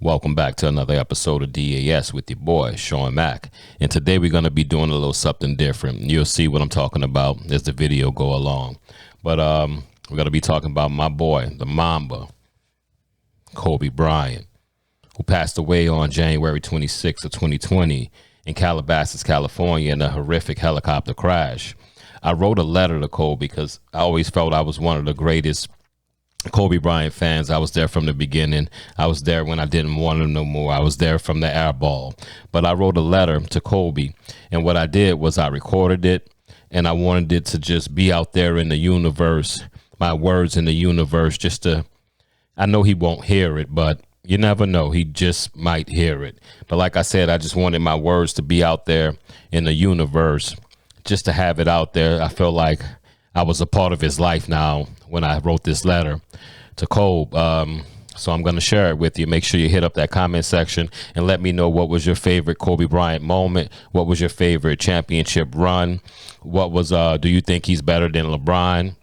Welcome back to another episode of DAS with your boy, Sean Mack. And today we're going to be doing a little something different. You'll see what I'm talking about as the video go along. But we're going to be talking about my boy, the Mamba, Kobe Bryant, who passed away on January 26th of 2020 in Calabasas, California in a horrific helicopter crash. I wrote a letter to Kobe because I always felt I was one of the greatest Kobe Bryant fans. I was there from the beginning. I was there when I didn't want him no more. I was there from the air ball. But I wrote a letter to Kobe, and what I did was I recorded it, and I wanted it to just be out there in the universe, my words in the universe, just to, I know he won't hear it, but you never know. He just might hear it. But like I said, I just wanted my words to be out there in the universe, just to have it out there. I feel like I was a part of his life now when I wrote this letter to Kobe. So I'm going to share it with you. Make sure you hit up that comment section and let me know what was your favorite Kobe Bryant moment. What was your favorite championship run? What was, do you think he's better than LeBron?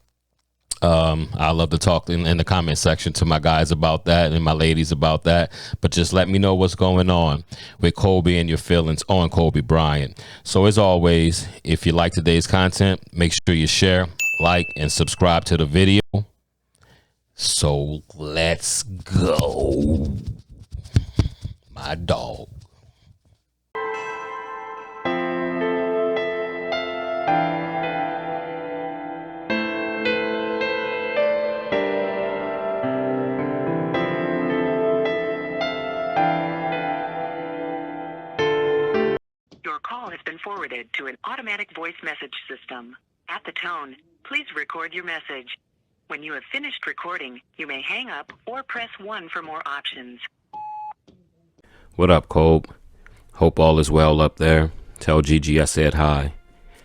I love to talk in the comment section to my guys about that and my ladies about that. But just let me know what's going on with Kobe and your feelings on Kobe Bryant. So as always, if you like today's content, make sure you share, like, and subscribe to the video. So let's go, my dog. Your call has been forwarded to an automatic voice message system. At the tone, please record your message. When you have finished recording, you may hang up or press 1 for more options. What up, Kobe? Hope all is well up there. Tell Gigi I said hi.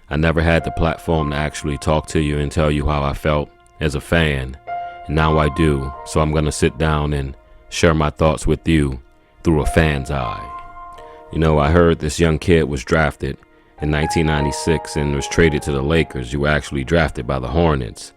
I never had the platform to actually talk to you and tell you how I felt as a fan. And now I do, so I'm going to sit down and share my thoughts with you through a fan's eye. You know, I heard this young kid was drafted in 1996 and was traded to the Lakers. You were actually drafted by the Hornets.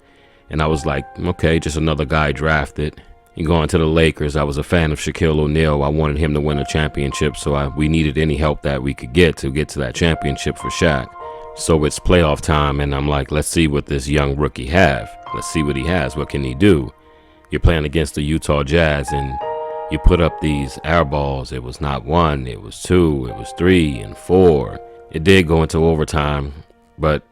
And I was like, okay, just another guy drafted. You going to the Lakers. I was a fan of Shaquille O'Neal. I wanted him to win a championship, so we needed any help that we could get to that championship for Shaq. So it's playoff time, and I'm like, let's see what this young rookie have. Let's see what he has. What can he do? You're playing against the Utah Jazz, and you put up these air balls. It was not one, it was two, it was three and four. It did go into overtime, but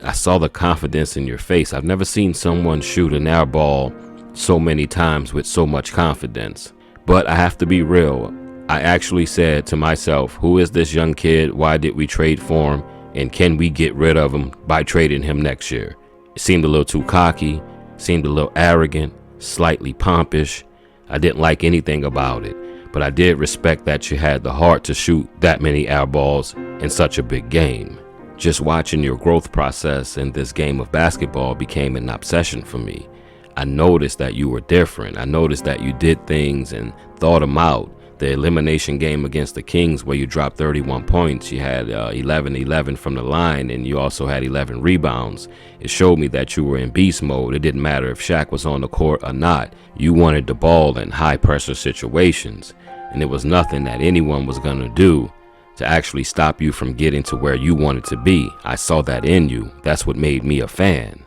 I saw the confidence in your face. I've never seen someone shoot an air ball so many times with so much confidence. But I have to be real. I actually said to myself, who is this young kid? Why did we trade for him? And can we get rid of him by trading him next year? It seemed a little too cocky, seemed a little arrogant, slightly pompish. I didn't like anything about it, but I did respect that you had the heart to shoot that many air balls in such a big game. Just watching your growth process in this game of basketball became an obsession for me. I noticed that you were different. I noticed that you did things and thought them out. The elimination game against the Kings where you dropped 31 points, you had 11-11 from the line, and you also had 11 rebounds. It showed me that you were in beast mode. It didn't matter if Shaq was on the court or not. You wanted the ball in high pressure situations, and there was nothing that anyone was going to do to actually stop you from getting to where you wanted to be. I saw that in you. That's what made me a fan.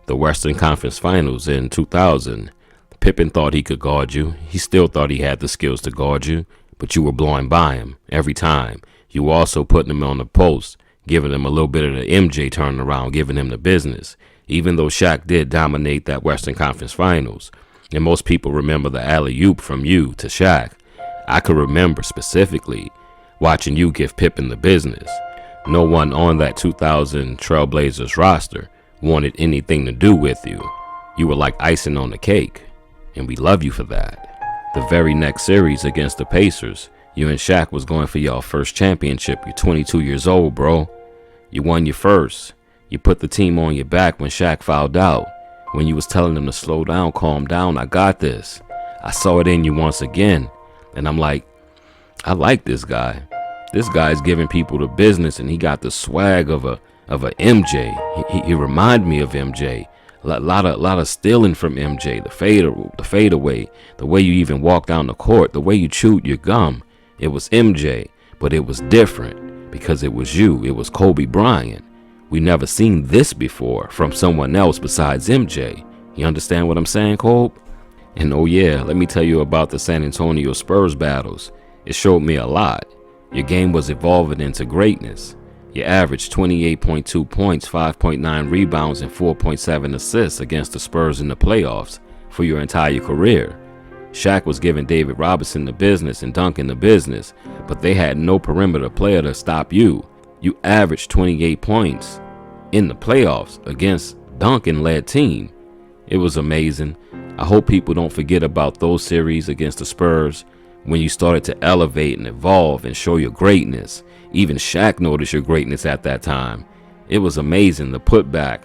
The Western Conference Finals in 2000, Pippen thought he could guard you. He still thought he had the skills to guard you, but you were blowing by him every time. You were also putting him on the post, giving him a little bit of the MJ turnaround, giving him the business. Even though Shaq did dominate that Western Conference Finals, and most people remember the alley-oop from you to Shaq, I could remember specifically watching you give Pippen the business. No one on that 2000 Trailblazers roster wanted anything to do with you. You were like icing on the cake, and we love you for that. The very next series against the Pacers, you and Shaq was going for your first championship. You're 22 years old, bro. You won your first. You put the team on your back when Shaq fouled out. When you was telling them to slow down, calm down, I got this. I saw it in you once again, and I'm like, I like this guy. This guy's giving people the business, and he got the swag of a MJ. He reminded me of MJ. lot of stealing from MJ. The fadeaway, the way you even walked down the court, the way you chewed your gum. It was MJ, but it was different because it was you. It was Kobe Bryant. We never seen this before from someone else besides MJ. You understand what I'm saying, Kobe? And oh yeah, let me tell you about the San Antonio Spurs battles. It showed me a lot. Your game was evolving into greatness. You averaged 28.2 points, 5.9 rebounds, and 4.7 assists against the Spurs in the playoffs for your entire career. Shaq was giving David Robinson the business and Duncan the business, but they had no perimeter player to stop you. You averaged 28 points in the playoffs against Duncan-led team. It was amazing. I hope people don't forget about those series against the Spurs when you started to elevate and evolve and show your greatness. Even Shaq noticed your greatness at that time. It was amazing, the putback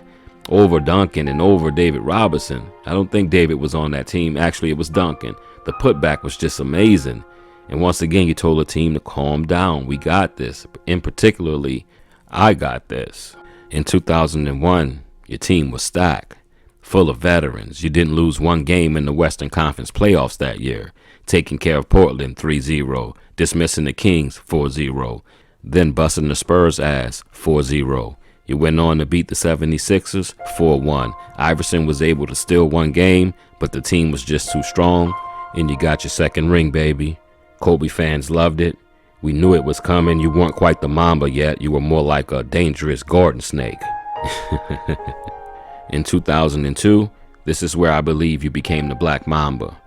over Duncan and over David Robinson. I don't think David was on that team. Actually, it was Duncan. The putback was just amazing. And once again, you told the team to calm down. We got this. In particularly, I got this. In 2001, your team was stacked, full of veterans. You didn't lose one game in the Western Conference playoffs that year, taking care of Portland 3-0, dismissing the Kings 4-0, then busting the Spurs' ass 4-0. You went on to beat the 76ers 4-1. Iverson was able to steal one game, but the team was just too strong, and you got your second ring, baby. Kobe fans loved it. We knew it was coming. You weren't quite the Mamba yet. You were more like a dangerous garden snake. In 2002, this is where I believe you became the Black Mamba.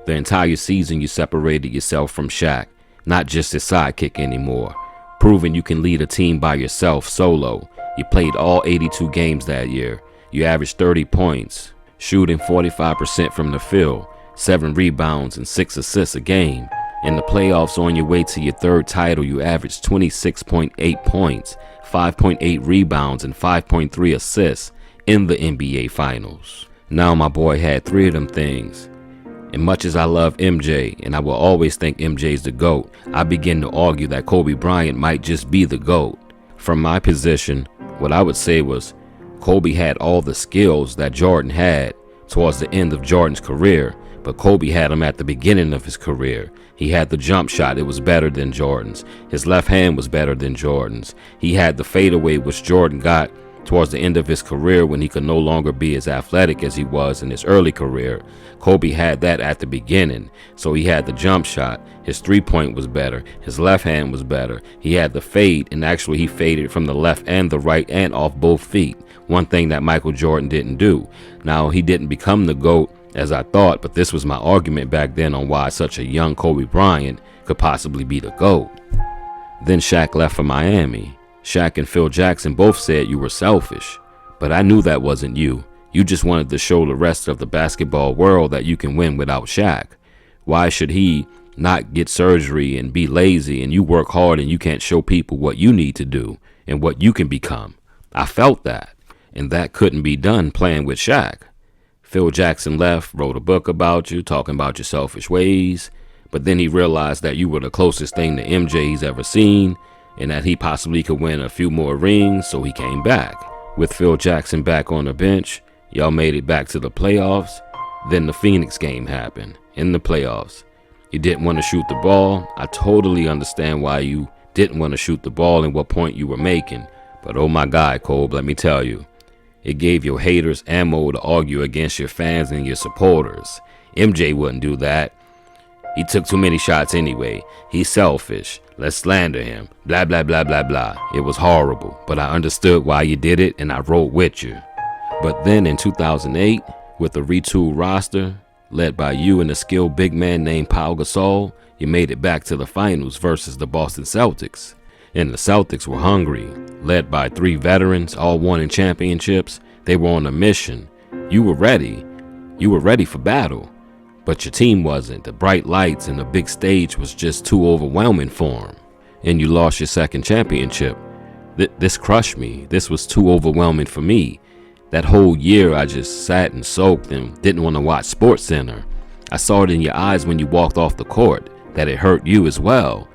The entire season you separated yourself from Shaq, not just his sidekick anymore, proving you can lead a team by yourself solo. You played all 82 games that year. You averaged 30 points, shooting 45% from the field, 7 rebounds and 6 assists a game. In the playoffs on your way to your third title, you averaged 26.8 points, 5.8 rebounds and 5.3 assists in the NBA Finals. Now my boy had 3 of them things. And much as I love MJ, and I will always think MJ's the GOAT, I begin to argue that Kobe Bryant might just be the GOAT. From my position, what I would say was Kobe had all the skills that Jordan had towards the end of Jordan's career, but Kobe had them at the beginning of his career. He had the jump shot, it was better than Jordan's. His left hand was better than Jordan's. He had the fadeaway, which Jordan got towards the end of his career when he could no longer be as athletic as he was in his early career. Kobe had that at the beginning, so he had the jump shot. His three-point was better. His left hand was better. He had the fade, and actually he faded from the left and the right and off both feet. One thing that Michael Jordan didn't do. Now, he didn't become the GOAT as I thought, but this was my argument back then on why such a young Kobe Bryant could possibly be the GOAT. Then Shaq left for Miami. Shaq and Phil Jackson both said you were selfish, but I knew that wasn't you. You just wanted to show the rest of the basketball world that you can win without Shaq. Why should he not get surgery and be lazy and you work hard and you can't show people what you need to do and what you can become? I felt that, and that couldn't be done playing with Shaq. Phil Jackson left, wrote a book about you, talking about your selfish ways, but then he realized that you were the closest thing to MJ he's ever seen, and that he possibly could win a few more rings, so he came back. With Phil Jackson back on the bench, y'all made it back to the playoffs. Then the Phoenix game happened in the playoffs. You didn't want to shoot the ball. I totally understand why you didn't want to shoot the ball and what point you were making. But oh my God, Cole, let me tell you, it gave your haters ammo to argue against your fans and your supporters. MJ wouldn't do that. He took too many shots anyway. He's selfish. Let's slander him. Blah, blah, blah, blah, blah. It was horrible, but I understood why you did it and I rode with you. But then in 2008, with a retooled roster, led by you and a skilled big man named Pau Gasol, you made it back to the finals versus the Boston Celtics. And the Celtics were hungry, led by 3 veterans, all winning championships. They were on a mission. You were ready. You were ready for battle. But your team wasn't. The bright lights and the big stage was just too overwhelming for them. And you lost your second championship. This crushed me. This was too overwhelming for me. That whole year I just sat and soaked and didn't want to watch SportsCenter. I saw it in your eyes when you walked off the court that it hurt you as well.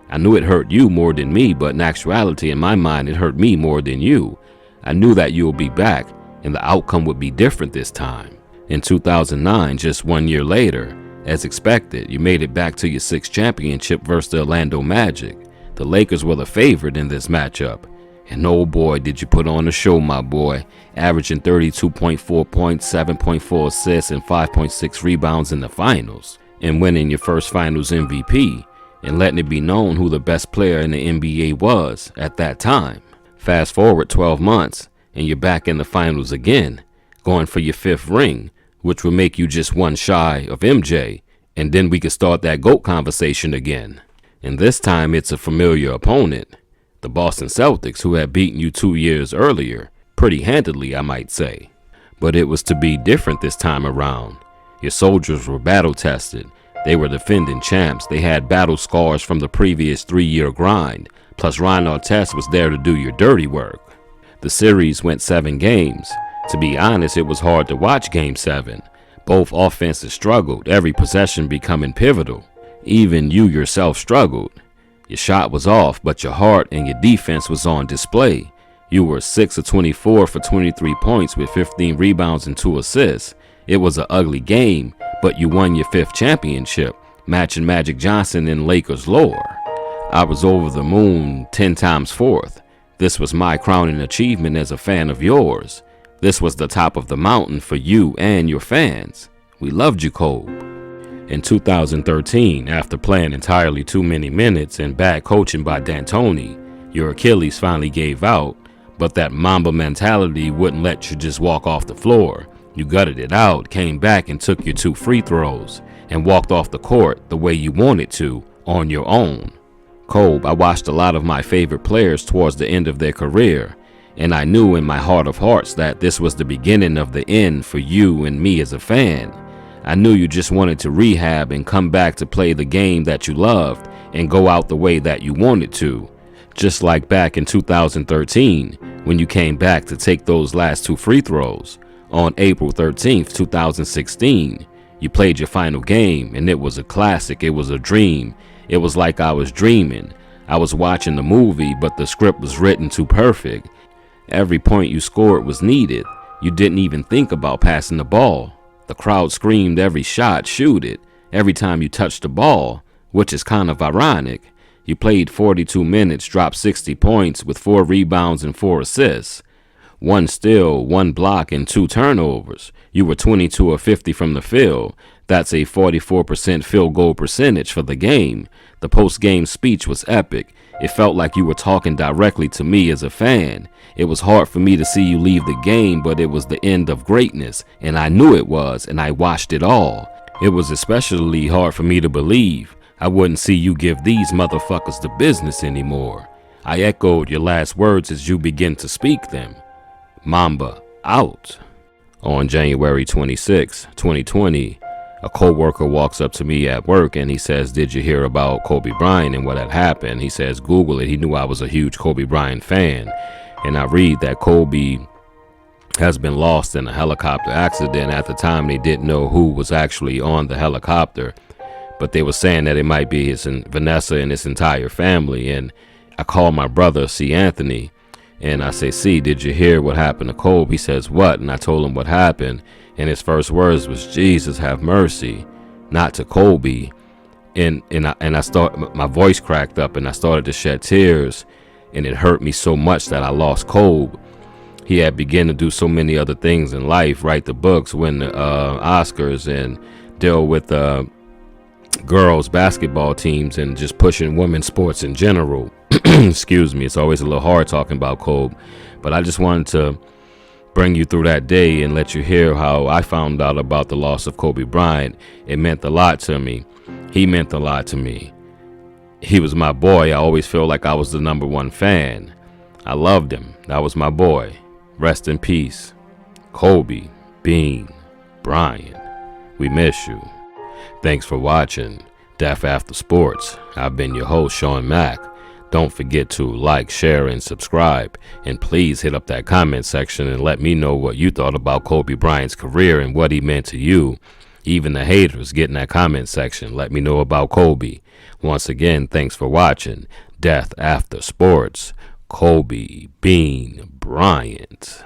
I knew it hurt you more than me, but in actuality, in my mind, it hurt me more than you. I knew that you'll be back, and the outcome would be different this time. In 2009, just 1 year later, as expected, you made it back to your sixth championship versus the Orlando Magic. The Lakers were the favorite in this matchup. And oh boy, did you put on a show, my boy, averaging 32.4 points, 7.4 assists, and 5.6 rebounds in the finals, and winning your first finals MVP, and letting it be known who the best player in the NBA was at that time. Fast forward 12 months, and you're back in the finals again, going for your fifth ring, which will make you just one shy of MJ, and then we can start that GOAT conversation again. And this time it's a familiar opponent, the Boston Celtics, who had beaten you 2 years earlier, pretty handedly I might say. But it was to be different this time around. Your soldiers were battle tested. They were defending champs. They had battle scars from the previous 3-year grind, plus Ron Artest was there to do your dirty work. The series went 7 games. To be honest, it was hard to watch Game 7. Both offenses struggled, every possession becoming pivotal. Even you yourself struggled. Your shot was off, but your heart and your defense was on display. You were 6 of 24 for 23 points with 15 rebounds and 2 assists. It was an ugly game, but you won your 5th championship, matching Magic Johnson in Lakers lore. I was over the moon 10 times 4th. This was my crowning achievement as a fan of yours. This was the top of the mountain for you and your fans. We loved you, Kobe. In 2013, after playing entirely too many minutes and bad coaching by D'Antoni, your Achilles finally gave out, but that Mamba mentality wouldn't let you just walk off the floor. You gutted it out, came back and took your 2 free throws, and walked off the court the way you wanted to, on your own. Kobe, I watched a lot of my favorite players towards the end of their career, and I knew in my heart of hearts that this was the beginning of the end for you and me as a fan. I knew you just wanted to rehab and come back to play the game that you loved and go out the way that you wanted to. Just like back in 2013, when you came back to take those last 2 free throws. On April 13th, 2016, you played your final game, and it was a classic. It was a dream. It was like I was dreaming. I was watching the movie, but the script was written too perfect. Every point you scored was needed. You didn't even think about passing the ball. The crowd screamed every shot, shoot it, every time you touched the ball, which is kind of ironic. You played 42 minutes, dropped 60 points with 4 rebounds and 4 assists. 1 steal, 1 block, and 2 turnovers. You were 22 of 50 from the field. That's a 44% field goal percentage for the game. The post-game speech was epic. It felt like you were talking directly to me as a fan. It was hard for me to see you leave the game, but it was the end of greatness, and I knew it was, and I watched it all. It was especially hard for me to believe I wouldn't see you give these motherfuckers the business anymore. I echoed your last words as you began to speak them. Mamba out. On January 26, 2020, a co-worker walks up to me at work and he says, "Did you hear about Kobe Bryant and what had happened?" He says, "Google it." He knew I was a huge Kobe Bryant fan. And I read that Kobe has been lost in a helicopter accident. At the time, they didn't know who was actually on the helicopter, but they were saying that it might be his and Vanessa and his entire family. And I called my brother, C. Anthony, and I say, "C, did you hear what happened to Kobe?" He says, "What?" And I told him what happened. And his first words was, "Jesus, have mercy," not to Kobe. And my voice cracked up and I started to shed tears. And it hurt me so much that I lost Kobe. He had begun to do so many other things in life, write the books, win the Oscars, and deal with girls basketball teams and just pushing women's sports in general. Excuse me, it's always a little hard talking about Kobe, but I just wanted to bring you through that day and let you hear how I found out about the loss of Kobe Bryant. It meant a lot to me. He meant a lot to me. He was my boy. I always feel like I was the #1 fan. I loved him. That was my boy. Rest in peace. Kobe Bean Bryant. We miss you. Thanks for watching Death After Sports. I've been your host, Sean Mack. Don't forget to like, share, and subscribe. And please hit up that comment section and let me know what you thought about Kobe Bryant's career and what he meant to you. Even the haters, get in that comment section. Let me know about Kobe. Once again, thanks for watching Death After Sports. Kobe Bean Bryant.